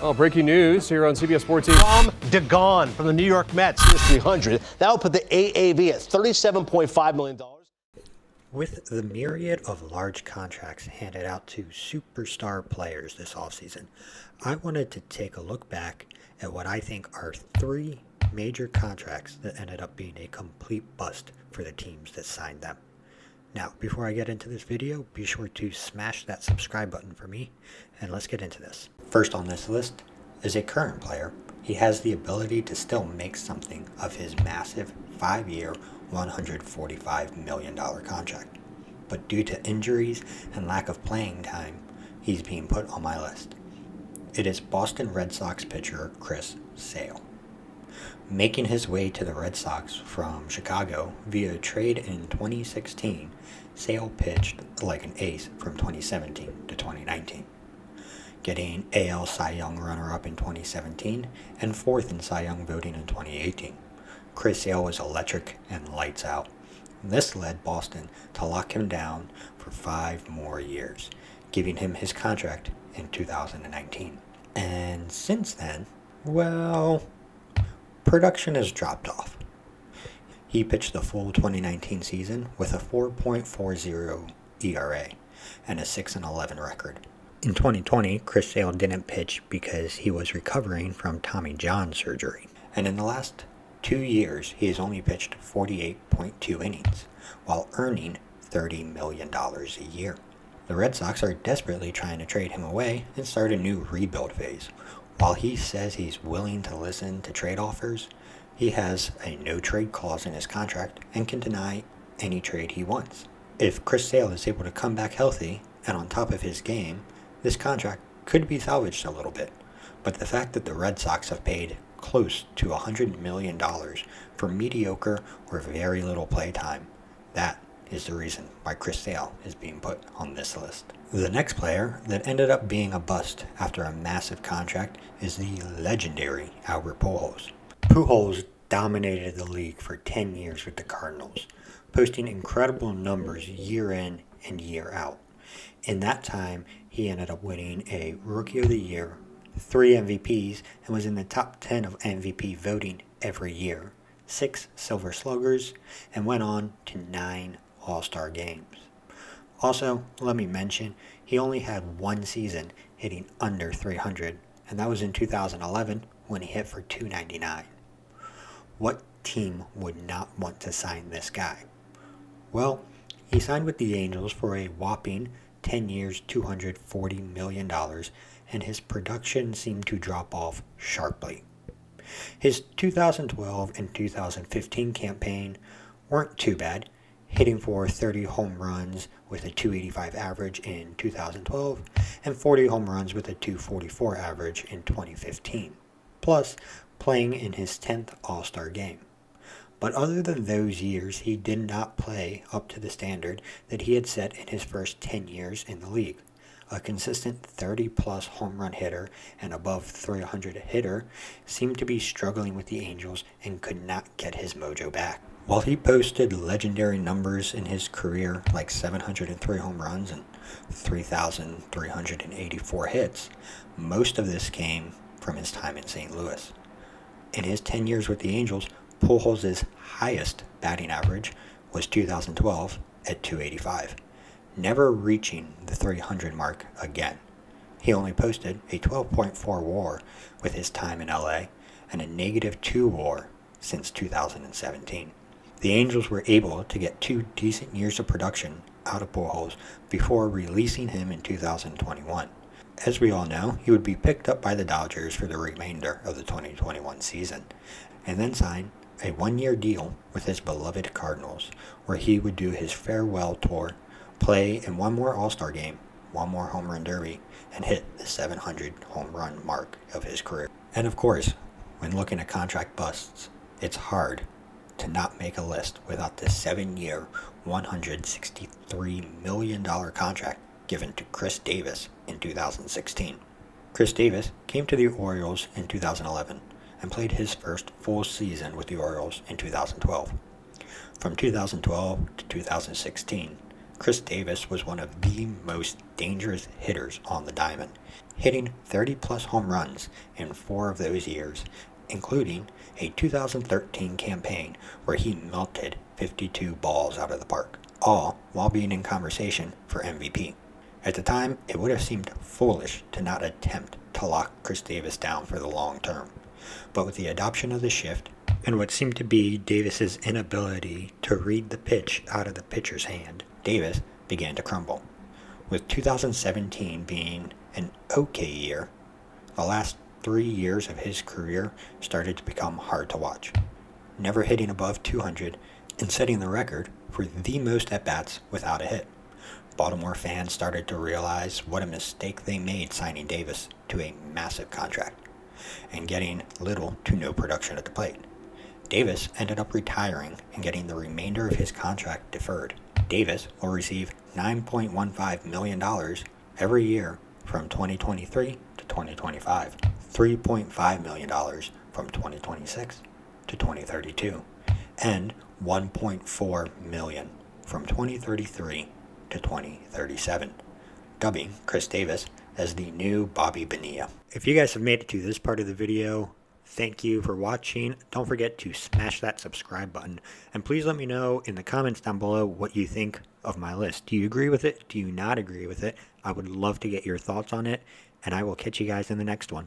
Well, breaking news here on CBS Sports. From DeGone from the New York Mets, here's 300. That will put the AAV at $37.5 million. With the myriad of large contracts handed out to superstar players this offseason, I wanted to take a look back at what I think are three major contracts that ended up being a complete bust for the teams that signed them. Now, before I get into this video, be sure to smash that subscribe button for me, and let's get into this. First on this list is a current player. He has the ability to still make something of his massive 5-year, $145 million contract. But due to injuries and lack of playing time, he's being put on my list. It is Boston Red Sox pitcher Chris Sale. Making his way to the Red Sox from Chicago via trade in 2016, Sale pitched like an ace from 2017 to 2019. Getting AL Cy Young runner-up in 2017 and 4th in Cy Young voting in 2018. Chris Sale was electric and lights out. This led Boston to lock him down for 5 more years, giving him his contract in 2019. And since then, well, production has dropped off. He pitched the full 2019 season with a 4.40 ERA and a 6-11 record. In 2020, Chris Sale didn't pitch because he was recovering from Tommy John surgery. And in the last 2 years, he has only pitched 48.2 innings, while earning $30 million a year. The Red Sox are desperately trying to trade him away and start a new rebuild phase. While he says he's willing to listen to trade offers, he has a no-trade clause in his contract and can deny any trade he wants. If Chris Sale is able to come back healthy and on top of his game, this contract could be salvaged a little bit. But the fact that the Red Sox have paid close to $100 million for mediocre or very little play time, that is the reason why Chris Sale is being put on this list. The next player that ended up being a bust after a massive contract is the legendary Albert Pujols. Pujols dominated the league for 10 years with the Cardinals, posting incredible numbers year in and year out. In that time, he ended up winning a Rookie of the Year, 3 MVPs, and was in the top 10 of MVP voting every year, 6 Silver Sluggers, and went on to 9 All-Star games. Also, let me mention, he only had one season hitting under 300, and that was in 2011 when he hit for 299. What team would not want to sign this guy? Well, he signed with the Angels for a whopping 10 years, $240 million, and his production seemed to drop off sharply. His 2012 and 2015 campaign weren't too bad, hitting for 30 home runs with a .285 average in 2012 and 40 home runs with a .244 average in 2015, plus playing in his 10th All-Star game. But other than those years, he did not play up to the standard that he had set in his first 10 years in the league. A consistent 30-plus home run hitter and above 300 hitter seemed to be struggling with the Angels and could not get his mojo back. While he posted legendary numbers in his career like 703 home runs and 3,384 hits, most of this came from his time in St. Louis. In his 10 years with the Angels, Pujols' highest batting average was 2012 at .285, never reaching the 300 mark again. He only posted a 12.4 WAR with his time in LA and a -2 WAR since 2017. The Angels were able to get 2 decent years of production out of Pujols before releasing him in 2021. As we all know, he would be picked up by the Dodgers for the remainder of the 2021 season, and then sign a 1-year deal with his beloved Cardinals, where he would do his farewell tour, play in 1 more All-Star game, 1 more home run derby, and hit the 700 home run mark of his career. And of course, when looking at contract busts, it's hard to not make a list without the 7-year, $163 million contract given to Chris Davis in 2016. Chris Davis came to the Orioles in 2011 and played his first full season with the Orioles in 2012. From 2012 to 2016, Chris Davis was one of the most dangerous hitters on the diamond, hitting 30-plus home runs in 4 of those years, including a 2013 campaign where he melted 52 balls out of the park, all while being in conversation for MVP. At the time, it would have seemed foolish to not attempt to lock Chris Davis down for the long term, but with the adoption of the shift, and what seemed to be Davis's inability to read the pitch out of the pitcher's hand, Davis began to crumble. With 2017 being an okay year, the last 3 years of his career started to become hard to watch, never hitting above 200 and setting the record for the most at-bats without a hit. Baltimore fans started to realize what a mistake they made signing Davis to a massive contract and getting little to no production at the plate. Davis ended up retiring and getting the remainder of his contract deferred. Davis will receive $9.15 million every year from 2023 to 2025, $3.5 million from 2026 to 2032, and $1.4 million from 2033 to 2037, dubbing Chris Davis as the new Bobby Bonilla. If you guys have made it to this part of the video, thank you for watching. Don't forget to smash that subscribe button. And please let me know in the comments down below what you think of my list. Do you agree with it? Do you not agree with it? I would love to get your thoughts on it. And I will catch you guys in the next one.